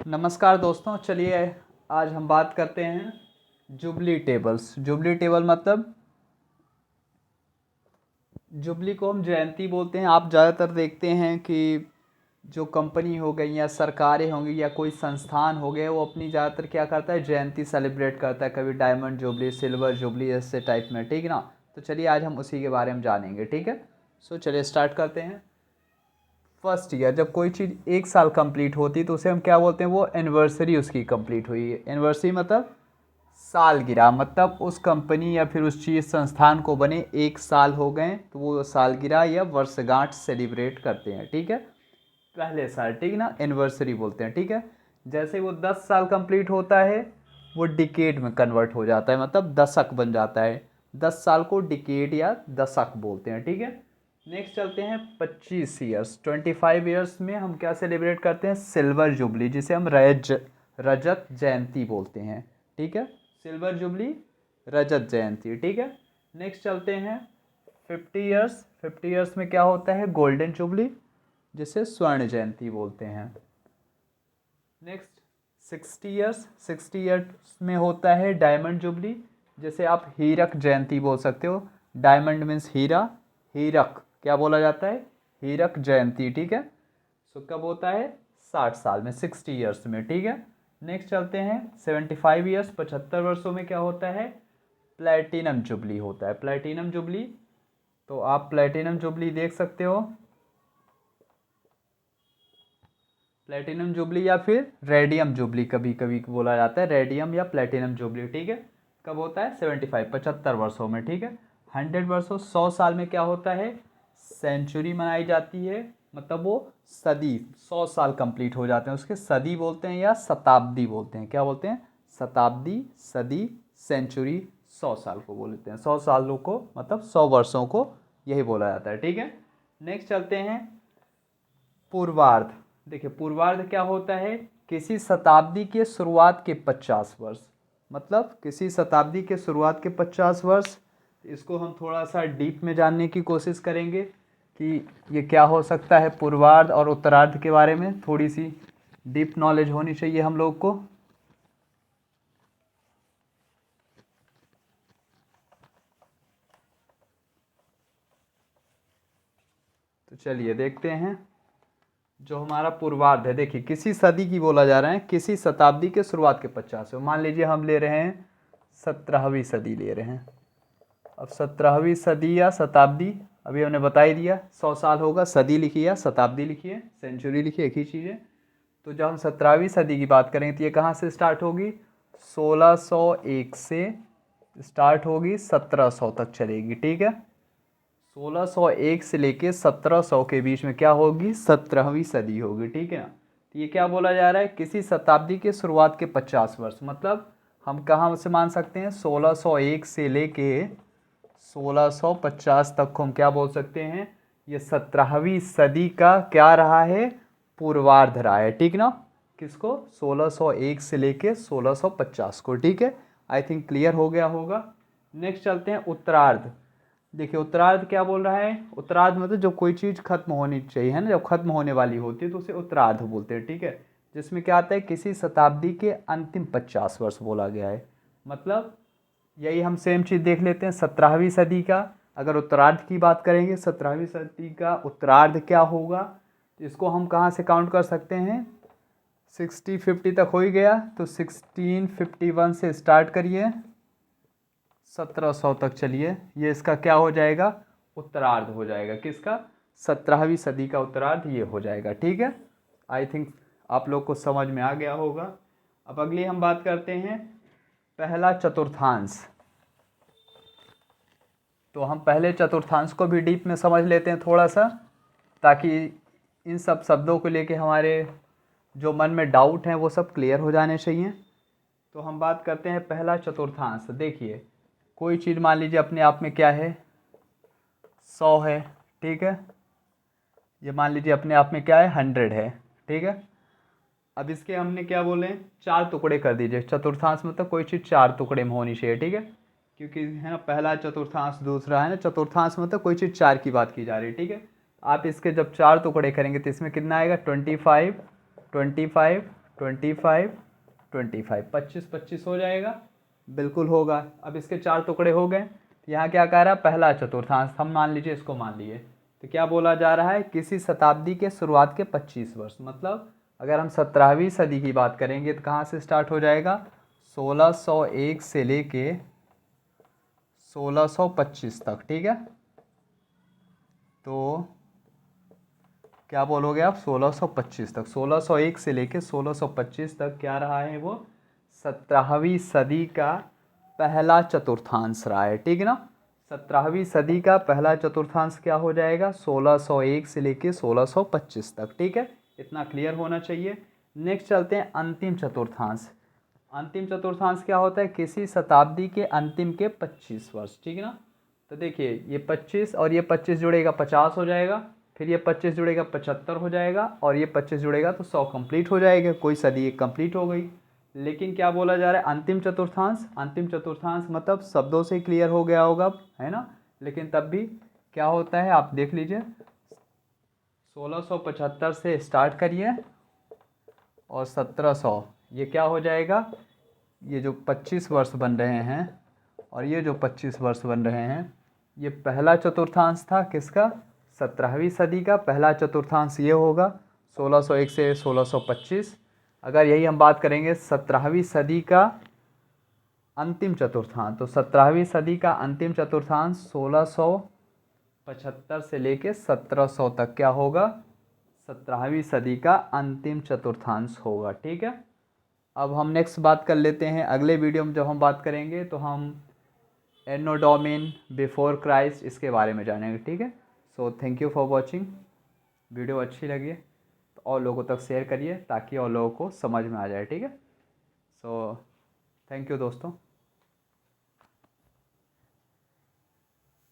नमस्कार दोस्तों, चलिए आज हम बात करते हैं जुबली टेबल्स। जुबली टेबल मतलब जुबली को हम जयंती बोलते हैं। आप ज़्यादातर देखते हैं कि जो कंपनी हो गई या सरकारें होंगी या कोई संस्थान हो गए, वो अपनी ज़्यादातर क्या करता है, जयंती सेलिब्रेट करता है। कभी डायमंड जुबली, सिल्वर जुबली, ऐसे टाइप में, ठीक है ना। तो चलिए आज हम उसी के बारे में जानेंगे, ठीक है। चलिए स्टार्ट करते हैं। फर्स्ट ईयर, जब कोई चीज़ 1 साल कंप्लीट होती है तो उसे हम क्या बोलते हैं, वो एनिवर्सरी उसकी कंप्लीट हुई है। एनिवर्सरी मतलब सालगिरह, मतलब उस कंपनी या फिर उस चीज़ संस्थान को बने 1 साल हो गए तो वो सालगिरह या वर्षगांठ सेलिब्रेट करते हैं, ठीक है। पहले साल, ठीक है ना, एनिवर्सरी बोलते हैं, ठीक है। जैसे वो 10 साल कंप्लीट होता है वो डिकेड में कन्वर्ट हो जाता है, मतलब दशक बन जाता है। 10 साल को डिकेड या दशक बोलते हैं, ठीक है। नेक्स्ट चलते हैं 25 ईयर्स। 25 ईयर्स में हम क्या सेलिब्रेट करते हैं, सिल्वर जुबली, जिसे हम रजत जयंती बोलते हैं, ठीक है। सिल्वर जुबली, रजत जयंती, ठीक है। नेक्स्ट चलते हैं 50 ईयर्स। 50 ईयर्स में क्या होता है, गोल्डन जुबली, जिसे स्वर्ण जयंती बोलते हैं। Next 60 years. 60 ईयर्स में होता है डायमंड जुबली, जैसे आप हीरक जयंती बोल सकते हो। डायमंड मीन्स हीरा, हीरक क्या बोला जाता है, हीरक जयंती, ठीक है। कब होता है, 60 साल में, 60 ईयर्स में, ठीक है। नेक्स्ट चलते हैं 75 ईयर्स। 75 वर्षों में क्या होता है, प्लेटिनम जुबली होता है। प्लेटिनम जुबली, तो आप प्लेटिनम जुबली देख सकते हो, प्लेटिनम जुबली या फिर रेडियम जुबली कभी कभी बोला जाता है, रेडियम या प्लेटिनम जुबली, ठीक है। कब होता है, 75, 75 वर्षों में, ठीक है। 100 वर्षों, 100 साल में क्या होता है, सेंचुरी मनाई जाती है, मतलब वो सदी, 100 साल कंप्लीट हो जाते हैं उसके, सदी बोलते हैं या शताब्दी बोलते हैं। क्या बोलते हैं, शताब्दी, सदी, सेंचुरी, 100 साल को बोलते हैं। 100 सालों को मतलब 100 वर्षों को यही बोला जाता है, ठीक है। नेक्स्ट चलते हैं पूर्वार्ध। देखिए पूर्वार्ध क्या होता है, किसी शताब्दी के शुरुआत के 50 वर्ष, मतलब किसी शताब्दी के शुरुआत के 50 वर्ष। इसको हम थोड़ा सा डीप में जानने की कोशिश करेंगे कि ये क्या हो सकता है। पूर्वार्ध और उत्तरार्ध के बारे में थोड़ी सी डीप नॉलेज होनी चाहिए हम लोग को। तो चलिए देखते हैं जो हमारा पूर्वार्ध है। देखिए किसी सदी की बोला जा रहा है, किसी शताब्दी के शुरुआत के 50। मान लीजिए हम ले रहे हैं 17वीं सदी ले रहे हैं। अब 17वीं सदी या शताब्दी, अभी हमने बता ही दिया, 100 साल होगा, सदी लिखिए या शताब्दी लिखिए, सेंचुरी लिखिए, एक ही चीज़ है। तो जब हम 17वीं सदी की बात करेंगे तो ये कहाँ से स्टार्ट होगी, 1601 से स्टार्ट होगी, 1700 तक चलेगी, ठीक है। 1601 से लेके 1700 के बीच में क्या होगी, 17वीं सदी होगी, ठीक है ना। तो ये क्या बोला जा रहा है, किसी शताब्दी के शुरुआत के 50 वर्ष, मतलब हम कहाँ से मान सकते हैं, 1601 से लेके 1650 तक को हम क्या बोल सकते हैं, ये 17वीं सदी का क्या रहा है, पूर्वार्ध रहा है, ठीक ना। किसको, 1601 से लेके 1650 को, ठीक है। आई थिंक क्लियर हो गया होगा। नेक्स्ट चलते हैं उत्तरार्ध। देखिए उत्तरार्ध क्या बोल रहा है, उत्तरार्ध मतलब जब कोई चीज़ खत्म होनी चाहिए, है ना, जब खत्म होने वाली होती है तो उसे उत्तरार्ध बोलते हैं, ठीक है। जिसमें क्या आता है, किसी शताब्दी के अंतिम 50 वर्ष बोला गया है। मतलब यही हम सेम चीज़ देख लेते हैं 17वीं सदी का। अगर उत्तरार्ध की बात करेंगे, 17वीं सदी का उत्तरार्ध क्या होगा, तो इसको हम कहाँ से काउंट कर सकते हैं, 60-50 तक हो ही गया, तो 1651 से स्टार्ट करिए, 1700 तक चलिए, ये इसका क्या हो जाएगा, उत्तरार्ध हो जाएगा। किसका, 17वीं सदी का उत्तरार्ध ये हो जाएगा, ठीक है। आई थिंक आप लोग को समझ में आ गया होगा। अब अगली हम बात करते हैं पहला चतुर्थांश। तो हम पहले चतुर्थांश को भी डीप में समझ लेते हैं थोड़ा सा, ताकि इन सब शब्दों को लेके हमारे जो मन में डाउट हैं वो सब क्लियर हो जाने चाहिए। तो हम बात करते हैं पहला चतुर्थांश। देखिए कोई चीज़ मान लीजिए अपने आप में क्या है, 100 है, ठीक है। ये मान लीजिए अपने आप में क्या है, 100 है, ठीक है। अब इसके हमने क्या बोले, 4 टुकड़े कर दीजिए। चतुर्थांश मतलब कोई चीज़ 4 टुकड़े में होनी चाहिए, ठीक है। क्योंकि है ना, पहला चतुर्थांश, दूसरा है ना, चतुर्थांश मतलब कोई चीज़ 4 की बात की जा रही है, ठीक है। आप इसके जब 4 टुकड़े करेंगे तो इसमें कितना आएगा, 25, 25, 25 25 25 25 हो जाएगा, बिल्कुल होगा। अब इसके 4 टुकड़े हो गए। यहाँ क्या कह रहा है, पहला चतुर्थांश, हम मान लीजिए इसको मान लिए। तो क्या बोला जा रहा है, किसी शताब्दी के शुरुआत के 25 वर्ष, मतलब अगर हम 17वीं सदी की बात करेंगे तो कहाँ से स्टार्ट हो जाएगा, 1601 से लेके 1625 तक, ठीक है। तो क्या बोलोगे आप, 1625 तक, 1601 से लेके 1625 तक क्या रहा है वो, 17वीं सदी का पहला चतुर्थांश रहा है, ठीक है ना। 17वीं सदी का पहला चतुर्थांश क्या हो जाएगा, 1601 से लेके 1625 तक, ठीक है। इतना क्लियर होना चाहिए। नेक्स्ट चलते हैं अंतिम चतुर्थांश। अंतिम चतुर्थांश क्या होता है, किसी शताब्दी के अंतिम के 25 वर्ष, ठीक है ना। तो देखिए ये 25 और ये 25 जुड़ेगा 50 हो जाएगा, फिर ये 25 जुड़ेगा 75 हो जाएगा, और ये 25 जुड़ेगा तो 100 कंप्लीट हो जाएगा, कोई सदी एक कंप्लीट हो गई। लेकिन क्या बोला जा रहा है, अंतिम चतुर्थांश, अंतिम चतुर्थांश मतलब शब्दों से क्लियर हो गया होगा, है ना। लेकिन तब भी क्या होता है, आप देख लीजिए, 1675 से स्टार्ट करिए और 1700, ये क्या हो जाएगा, ये जो 25 वर्ष बन रहे हैं और ये जो 25 वर्ष बन रहे हैं, ये पहला चतुर्थांश था किसका, 17वीं सदी का पहला चतुर्थांश ये होगा, 1601 से 1625। अगर यही हम बात करेंगे 17वीं सदी का अंतिम चतुर्थांश, तो 17वीं सदी का अंतिम चतुर्थांश 1675 से लेके 1700 तक क्या होगा, 17वीं सदी का अंतिम चतुर्थांश होगा, ठीक है। अब हम नेक्स्ट बात कर लेते हैं, अगले वीडियो में जब हम बात करेंगे तो हम एनो डोमेन बिफोर क्राइस्ट इसके बारे में जानेंगे, ठीक है। So thank you for watching. Video अच्छी लगी तो और लोगों तक शेयर करिए ताकि और लोगों को समझ में आ जाए, ठीक है। सो थैंक यू दोस्तों।